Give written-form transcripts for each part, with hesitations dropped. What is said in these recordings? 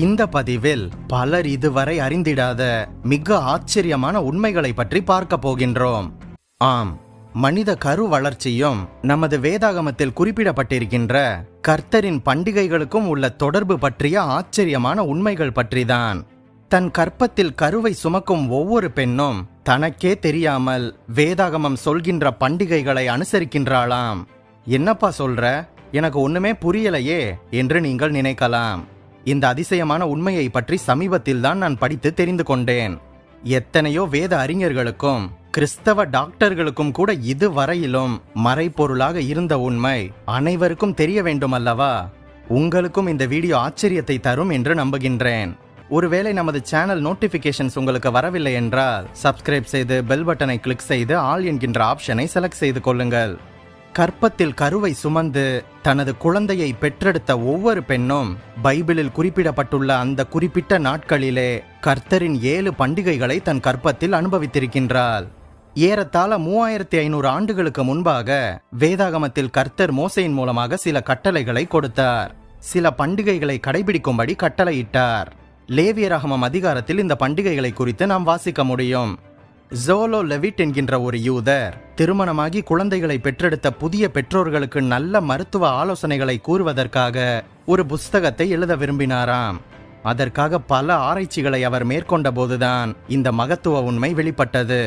இந்த பதிவில் பலர் இதுவரை அறிந்திடாத மிக ஆச்சரியமான உண்மைகளை பற்றி பார்க்க போகின்றோம். ஆம், மனித கரு வளர்ச்சியும் நமது வேதாகமத்தில் குறிப்பிடப்பட்டிருக்கின்ற கர்த்தரின் பண்டிகைகளுக்கும் உள்ள தொடர்பு பற்றிய ஆச்சரியமான உண்மைகள் பற்றிதான். தன் கற்பத்தில் கருவை சுமக்கும் ஒவ்வொரு பெண்ணும் தனக்கே தெரியாமல் வேதாகமம் சொல்கின்ற பண்டிகைகளை அனுசரிக்கின்றாளாம். என்னப்பா சொல்ற, எனக்கு ஒண்ணுமே புரியலையே என்று நீங்கள் நினைக்கலாம். இந்த அதிசயமான உண்மையை பற்றி சமீபத்தில் தான் நான் படித்து தெரிந்து கொண்டேன். எத்தனையோ வேத அறிஞர்களுக்கும் கிறிஸ்தவ டாக்டர்களுக்கும் கூட இதுவரையிலும் மறைபொருளாக இருந்த உண்மை அனைவருக்கும் தெரிய வேண்டும் அல்லவா? உங்களுக்கும் இந்த வீடியோ ஆச்சரியத்தை தரும் என்று நம்புகின்றேன். ஒருவேளை நமது சேனல் நோட்டிபிகேஷன்ஸ் உங்களுக்கு வரவில்லை என்றால் சப்ஸ்கிரைப் செய்து பெல் பட்டனை கிளிக் செய்து ஆல் என்கின்ற ஆப்ஷனை செலக்ட் செய்து கொள்ளுங்கள். கற்பத்தில் கருவை சுமந்து தனது குழந்தையை பெற்றெடுத்த ஒவ்வொரு பெண்ணும் பைபிளில் குறிப்பிடப்பட்டுள்ள அந்த குறிப்பிட்ட நாட்களிலே கர்த்தரின் 7 பண்டிகைகளை தன் கற்பத்தில் அனுபவித்திருக்கின்றாள். ஏறத்தாழ 3500 ஆண்டுகளுக்கு முன்பாக வேதாகமத்தில் கர்த்தர் மோசேயின் மூலமாக சில கட்டளைகளை கொடுத்தார். சில பண்டிகைகளை கடைபிடிக்கும்படி கட்டளையிட்டார். லேவியராகமம் அதிகாரத்தில் இந்த பண்டிகைகளை குறித்து நாம் வாசிக்க முடியும். ஜோலோ லெவிட் என்கின்ற ஒரு யூதர் திருமணமாகி குழந்தைகளை பெற்றெடுத்த புதிய பெற்றோர்களுக்கு நல்ல மருத்துவ ஆலோசனைகளை கூறுவதற்காக ஒரு புஸ்தகத்தை எழுத விரும்பினாராம். அதற்காக பல ஆராய்ச்சிகளை அவர் மேற்கொண்ட போதுதான் இந்த மகத்துவ உண்மை வெளிப்பட்டது.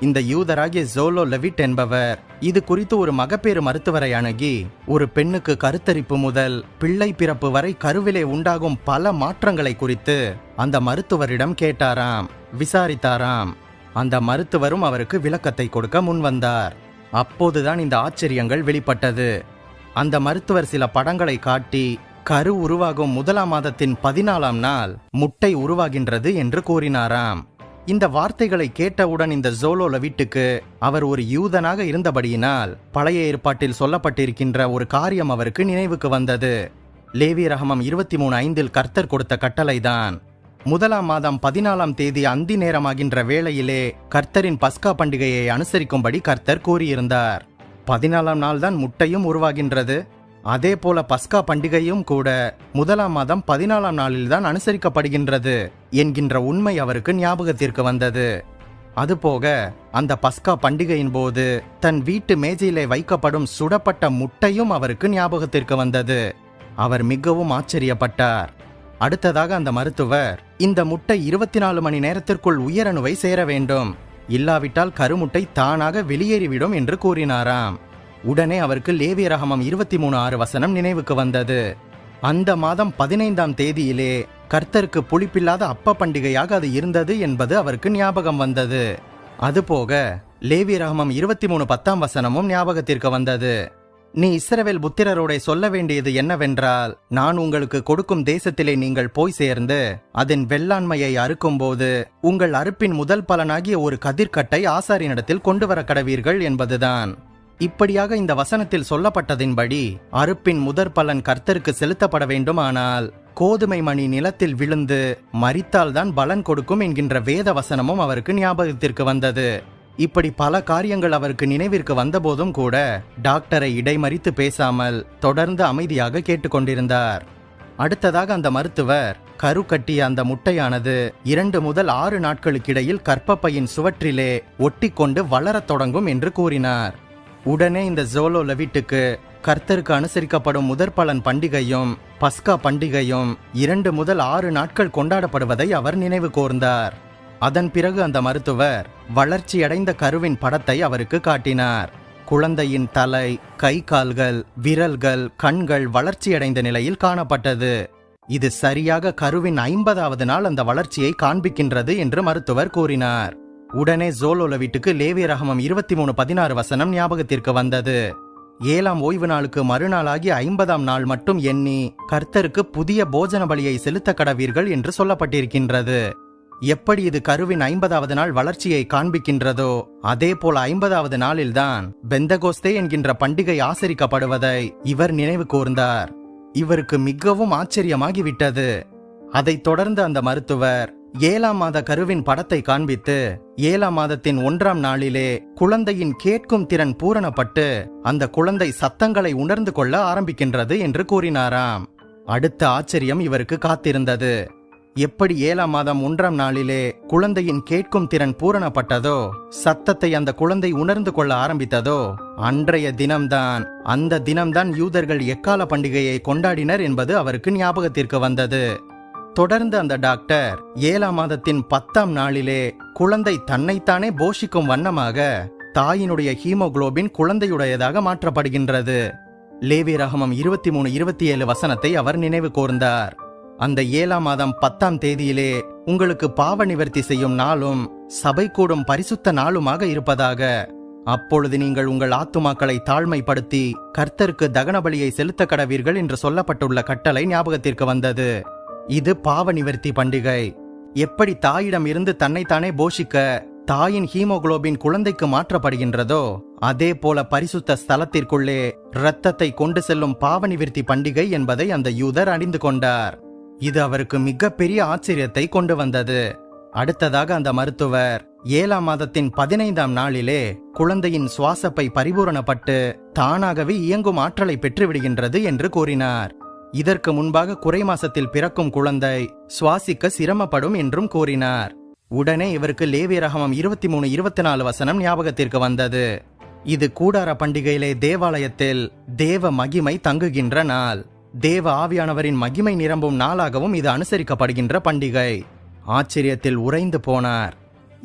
இந்த யூதராகிய ஜோலோ லெவிட் என்பவர் இது குறித்து ஒரு மகப்பேறு மருத்துவரை அணுகி ஒரு பெண்ணுக்கு கருத்தரிப்பு முதல் பிள்ளை பிறப்பு வரை கருவிலே உண்டாகும் பல மாற்றங்களை குறித்து அந்த மருத்துவரிடம் கேட்டாராம், விசாரித்தாராம். அந்த மருத்துவரும் அவருக்கு விளக்கத்தை கொடுக்க முன்வந்தார். அப்போதுதான் இந்த ஆச்சரியங்கள் வெளிப்பட்டது. அந்த மருத்துவர் சில படங்களை காட்டி கரு உருவாகும் 1ஆம் மாதத்தின் 14ஆம் நாள் முட்டை உருவாகின்றது என்று கூறினாராம். இந்த வார்த்தைகளை கேட்டவுடன் இந்த ஜோலோ லெவிட்டுக்கு, அவர் ஒரு யூதனாக இருந்தபடியினால் பழைய ஏற்பாட்டில் சொல்லப்பட்டிருக்கின்ற ஒரு காரியம் அவருக்கு நினைவுக்கு வந்தது. லேவியராகமம் 23:5 கர்த்தர் கொடுத்த கட்டளைதான். 1ஆம் மாதம் 14ஆம் தேதி அந்தி நேரமாகின்ற வேளையிலே கர்த்தரின் பஸ்கா பண்டிகையை அனுசரிக்கும்படி கர்த்தர் கூறியிருந்தார். 14ஆம் நாள் தான் முட்டையும் உருவாகின்றது. அதே போல பஸ்கா பண்டிகையும் கூட 1ஆம் மாதம் 14ஆம் நாளில்தான் அனுசரிக்கப்படுகின்றது என்கின்ற உண்மை அவருக்கு ஞாபகத்திற்கு வந்தது. அதுபோக அந்த பஸ்கா பண்டிகையின் போது தன் வீட்டு மேஜையிலே வைக்கப்படும் சுடப்பட்ட முட்டையும் அவருக்கு ஞாபகத்திற்கு வந்தது. அவர் மிகவும் ஆச்சரியப்பட்டார். அடுத்ததாக அந்த மருத்துவர், இந்த முட்டை 24 மணி நேரத்திற்குள் உயிரணுவை சேர வேண்டும், இல்லாவிட்டால் கருமுட்டை தானாக வெளியேறிவிடும் என்று கூறினாராம். உடனே அவருக்கு லேவியராகமம் 23:6 நினைவுக்கு வந்தது. அந்த மாதம் 15ஆம் தேதியிலே கர்த்தருக்கு புளிப்பில்லாத அப்ப பண்டிகையாக அது இருந்தது என்பது அவருக்கு ஞாபகம் வந்தது. அதுபோக லேவியராகமம் 23:10 ஞாபகத்திற்கு வந்தது. நீ இஸ்ரவேல் புத்திரரோட சொல்ல வேண்டியது என்னவென்றால், நான் உங்களுக்கு கொடுக்கும் தேசத்திலே நீங்கள் போய் சேர்ந்து அதன் வெள்ளாண்மையை அறுக்கும்போது உங்கள் அறுப்பின் முதல் பலனாகிய ஒரு கதிர்கட்டை ஆசாரியனிடத்தில் கொண்டு வர கடவீர்கள் என்பதுதான். இப்படியாக இந்த வசனத்தில் சொல்லப்பட்டதின்படி அறுப்பின் முதற் பலன் கர்த்தருக்கு செலுத்தப்பட வேண்டுமானால் கோதுமை மணி நிலத்தில் விழுந்து மரித்தால்தான் பலன் கொடுக்கும் என்கின்ற வேத வசனமும் அவருக்கு ஞாபகத்திற்கு வந்தது. இப்படி பல காரியங்கள் அவருக்கு நினைவிற்கு வந்தபோதும் கூட டாக்டரை இடைமறித்து பேசாமல் தொடர்ந்து அமைதியாக கேட்டுக்கொண்டிருந்தார். அடுத்ததாக அந்த மருத்துவர் கரு கட்டிய அந்த முட்டையானது 2 முதல் 6 நாட்களுக்கிடையில் கர்ப்பப்பையின் சுவற்றிலே ஒட்டிக்கொண்டு வளரத் தொடங்கும் என்று கூறினார். உடனே இந்த ஜோலோ லெவிட்டுக்கு கர்த்தருக்கு அனுசரிக்கப்படும் முதற்பலன் பண்டிகையும் பஸ்கா பண்டிகையும் 2 முதல் 6 நாட்கள் கொண்டாடப்படுவதை அவர் நினைவு கூர்ந்தார். அதன் பிறகு அந்த மருத்துவர் வளர்ச்சியடைந்த கருவின் படத்தை அவருக்கு காட்டினார். குழந்தையின் தலை, கை, கால்கள், விரல்கள், கண்கள் வளர்ச்சியடைந்த நிலையில் காணப்பட்டது. இது சரியாக கருவின் 50ஆவது நாள் அந்த வளர்ச்சியை காண்பிக்கின்றது என்று மருத்துவர் கூறினார். உடனே ஜோலோ லெவிட்டுக்கு லேவியராகமம் 23:16 ஞாபகத்திற்கு வந்தது. 7ஆம் ஓய்வு நாளுக்கு மறுநாளாகி 50ஆம் நாள் மட்டும் எண்ணி கர்த்தருக்கு புதிய போஜன பலியை செலுத்த கடவீர்கள் என்று சொல்லப்பட்டிருக்கின்றது. எப்படி இது கருவின் 50ஆவது நாள் வளர்ச்சியை காண்பிக்கின்றதோ அதே போல 50ஆவது நாளில்தான் பெந்தகோஸ்தே என்கின்ற பண்டிகை ஆசரிக்கப்படுவதை இவர் நினைவு கூர்ந்தார். இவருக்கு மிகவும் ஆச்சரியமாகிவிட்டது. அதைத் தொடர்ந்து அந்த மருத்துவர் 7ஆம் மாத கருவின் படத்தை காண்பித்து 7ஆம் மாதத்தின் 1ஆம் நாளிலே குழந்தையின் கேட்கும் திறன் பூரணப்பட்டு அந்த குழந்தை சத்தங்களை உணர்ந்து கொள்ள ஆரம்பிக்கின்றது என்று கூறினாராம். அடுத்த ஆச்சரியம் இவருக்கு காத்திருந்தது. எப்படி 7ஆம் மாதம் 1ஆம் நாளிலே குழந்தையின் கேட்கும் திறன் பூரணப்பட்டதோ, சத்தத்தை அந்த குழந்தை உணர்ந்து கொள்ள ஆரம்பித்ததோ, அன்றைய தினம்தான் அந்த தினம்தான் யூதர்கள் எக்கால பண்டிகையை கொண்டாடினர் என்பது அவருக்கு ஞாபகத்திற்கு வந்தது. தொடர்ந்து அந்த டாக்டர் 7ஆம் மாதத்தின் 10ஆம் நாளிலே குழந்தை தன்னைத்தானே போஷிக்கும் வண்ணமாக தாயினுடைய ஹீமோகுளோபின் குழந்தையுடையதாக மாற்றப்படுகின்றது. லேவியராகமம் 23:27 வசனத்தை அவர் நினைவு கூர்ந்தார். அந்த 7ஆம் மாதம் 10ஆம் தேதியிலே உங்களுக்கு பாவ நிவர்த்தி செய்யும் நாளும் சபை கூடும் பரிசுத்த நாளுமாக இருப்பதாக. அப்பொழுது நீங்கள் உங்கள் ஆத்துமாக்களை தாழ்மைப்படுத்தி கர்த்தருக்கு தகன பலியை செலுத்த கடவீர்கள் என்று சொல்லப்பட்டுள்ள கட்டளை ஞாபகத்திற்கு வந்தது. இது பாவ நிவர்த்தி பண்டிகை. எப்படி தாயிடம் இருந்து தன்னைத்தானே போஷிக்க தாயின் ஹீமோகுளோபின் குழந்தைக்கு மாற்றப்படுகின்றதோ, அதே போல பரிசுத்த ஸ்தலத்திற்குள்ளே இரத்தத்தை கொண்டு செல்லும் பாவ நிவர்த்தி பண்டிகை என்பதை அந்த யூதர் அறிந்து கொண்டார். இது அவருக்கு மிகப்பெரிய ஆச்சரியத்தை கொண்டு வந்தது. அடுத்ததாக அந்த மருத்துவர் 7ஆம் மாதத்தின் 15ஆம் நாளிலே குழந்தையின் சுவாசப்பை பரிபூரணப்பட்டு தானாகவே இயங்கும் ஆற்றலை பெற்றுவிடுகின்றது என்று கூறினார். இதற்கு முன்பாக குறை மாசத்தில் பிறக்கும் குழந்தை சுவாசிக்க சிரமப்படும் என்றும் கூறினார். உடனே இவருக்கு லேவியராகமம் 23:24 வசனம் ஞாபகத்திற்கு வந்தது. இது கூடார பண்டிகையிலே தேவாலயத்தில் தேவ மகிமை தங்குகின்ற நாள், தேவ ஆவியானவரின் மகிமை நிரம்பும் நாளாகவும் இது அனுசரிக்கப்படுகின்ற பண்டிகை. ஆச்சரியத்தில் உறைந்து போனார்.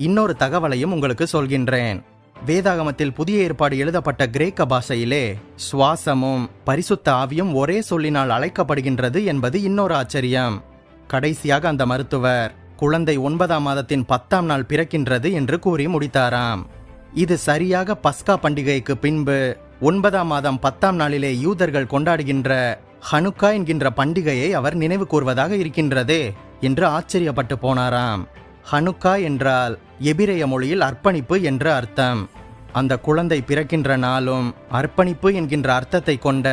இன்னொரு தகவலையும் உங்களுக்கு சொல்கின்றேன். வேதாகமத்தில் புதிய ஏற்பாடு எழுதப்பட்ட கிரேக்க பாஷையிலே சுவாசமும் பரிசுத்த ஆவியும் ஒரே சொல்லினால் அழைக்கப்படுகின்றது என்பது இன்னொரு ஆச்சரியம். கடைசியாக அந்த மருத்துவர் குழந்தை 9ஆம் மாதத்தின் 10ஆம் நாள் பிறக்கின்றது என்று கூறி முடித்தாராம். இது சரியாக பஸ்கா பண்டிகைக்கு பின்பு 9ஆம் மாதம் 10ஆம் நாளிலே யூதர்கள் கொண்டாடுகின்ற ஹனுக்கா என்கின்ற பண்டிகையை அவர் நினைவு கூர்வதாக இருக்கின்றதே என்று ஆச்சரியப்பட்டு போனாராம். ஹனுக்கா என்றால் எபிரேய மொழியில் அர்ப்பணிப்பு என்று அர்த்தம். அந்த குழந்தை பிறக்கின்ற நாளும் அர்ப்பணிப்பு என்கின்ற அர்த்தத்தை கொண்ட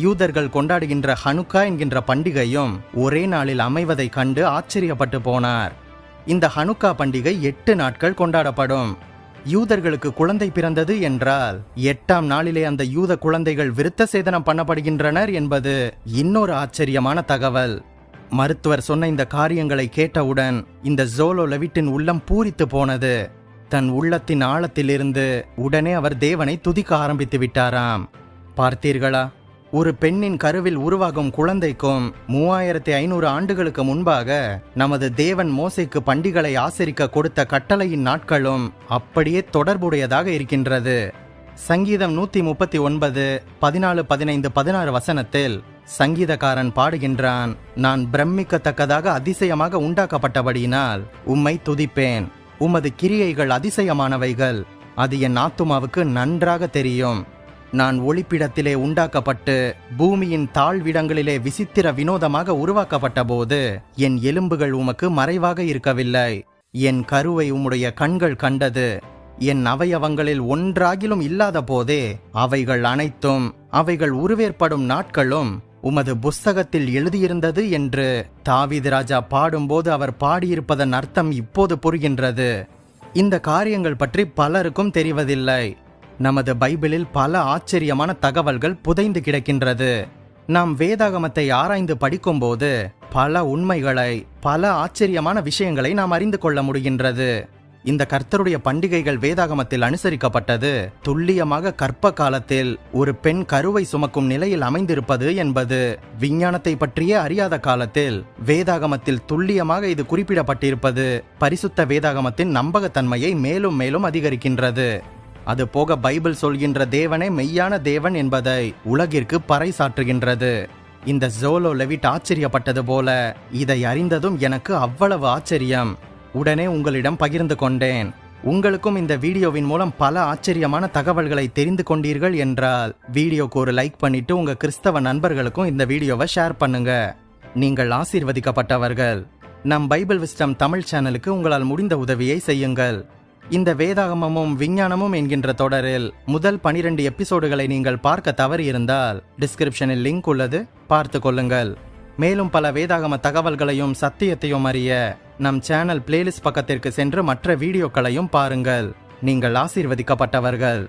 யூதர்கள் கொண்டாடுகின்ற ஹனுக்கா என்கின்ற பண்டிகையும் ஒரே நாளில் அமைவதை கண்டு ஆச்சரியப்பட்டு போனார். இந்த ஹனுக்கா பண்டிகை 8 நாட்கள் கொண்டாடப்படும். யூதர்களுக்கு குழந்தை பிறந்தது என்றால் 8ஆம் நாளிலே அந்த யூத குழந்தைகள் விருத்த சேதனம் பண்ணப்படுகின்றனர் என்பது இன்னொரு ஆச்சரியமான தகவல். மருத்துவர் சொன்ன இந்த காரியங்களை கேட்டவுடன் இந்த ஜோலோ லெவிட்டின் உள்ளம் பூரித்து போனது. தன் உள்ளத்தின் ஆழத்திலிருந்து உடனே அவர் தேவனை துதிக்க ஆரம்பித்து விட்டாராம். பார்த்தீர்களா, ஒரு பெண்ணின் கருவில் உருவாகும் குழந்தைக்கும் 3500 ஆண்டுகளுக்கு முன்பாக நமது தேவன் மோசேக்கு பண்டிகளை ஆசரிக்க கொடுத்த கட்டளையின் நாட்களும் அப்படியே தொடர்புடையதாக இருக்கின்றது. சங்கீதம் 139 14, 15, 16 வசனத்தில் சங்கீதக்காரன் பாடுகின்றான், நான் பிரமிக்கத்தக்கதாக அதிசயமாக உண்டாக்கப்பட்டபடியினால் உம்மை துதிப்பேன். உமது கிரியைகள் அதிசயமானவைகள், அது என் ஆத்துமாவுக்கு நன்றாக தெரியும். நான் ஒளிப்பிடத்திலே உண்டாக்கப்பட்டு பூமியின் தாழ்விடங்களிலே விசித்திர வினோதமாக உருவாக்கப்பட்ட போது என் எலும்புகள் உமக்கு மறைவாக இருக்கவில்லை. என் கருவை உம்முடைய கண்கள் கண்டது. என் அவயவங்களில் ஒன்றாகிலும் இல்லாத போதே அவைகள் அனைத்தும் அவைகள் உருவேற்படும் நாட்களும் உமது புஸ்தகத்தில் எழுதியிருந்தது என்று தாவீது ராஜா பாடும்போது அவர் பாடியிருப்பதன் அர்த்தம் இப்போது புரிகின்றது. இந்த காரியங்கள் பற்றி பலருக்கும் தெரிவதில்லை. நமது பைபிளில் பல ஆச்சரியமான தகவல்கள் புதைந்து கிடக்கின்றது. நாம் வேதாகமத்தை ஆராய்ந்து படிக்கும்போது பல உண்மைகளை, பல ஆச்சரியமான விஷயங்களை நாம் அறிந்து கொள்ள முடிகின்றது. இந்த கர்த்தருடைய பண்டிகைகள் வேதாகமத்தில் அனுசரிக்கப்பட்டது துல்லியமாக கற்ப காலத்தில் ஒரு பெண் கருவை சுமக்கும் நிலையில் அமைந்திருப்பது என்பது விஞ்ஞானத்தை பற்றியே அறியாத காலத்தில் வேதாகமத்தில் துல்லியமாக இது குறிப்பிடப்பட்டிருப்பது பரிசுத்த வேதாகமத்தின் நம்பகத்தன்மையை மேலும் மேலும் அதிகரிக்கின்றது. அது போக பைபிள் சொல்கின்ற தேவனே மெய்யான தேவன் என்பதை உலகிற்கு பறைசாற்றுகின்றது. இந்த ஜோலோ லெவிட் ஆச்சரியப்பட்டது போல இதை அறிந்ததும் எனக்கு அவ்வளவு ஆச்சரியம். உடனே உங்களிடம் பகிர்ந்து கொண்டேன். உங்களுக்கும் இந்த வீடியோவின் மூலம் பல ஆச்சரியமான தகவல்களை தெரிந்து கொண்டீர்கள் என்றால் வீடியோக்கு ஒரு லைக் பண்ணிட்டு உங்க கிறிஸ்தவ நண்பர்களுக்கும் இந்த வீடியோவை ஷேர் பண்ணுங்க. நீங்கள் ஆசீர்வதிக்கப்பட்டவர்கள். நம் பைபிள் விஸ்டம் தமிழ் சேனலுக்கு உங்களால் முடிந்த உதவியை செய்யுங்கள். இந்த வேதாகமமும் விஞ்ஞானமும் என்கின்ற தொடரில் முதல் 12 எபிசோடுகளை நீங்கள் பார்க்க தவறியிருந்தால் டிஸ்கிரிப்ஷனில் லிங்க் உள்ளது, பார்த்து கொள்ளுங்கள். மேலும் பல வேதாகம தகவல்களையும் சத்தியத்தையும் அறிய நம் சேனல் பிளேலிஸ்ட் பக்கத்திற்கு சென்று மற்ற வீடியோக்களையும் பாருங்கள். நீங்கள் ஆசீர்வதிக்கப்பட்டவர்கள்.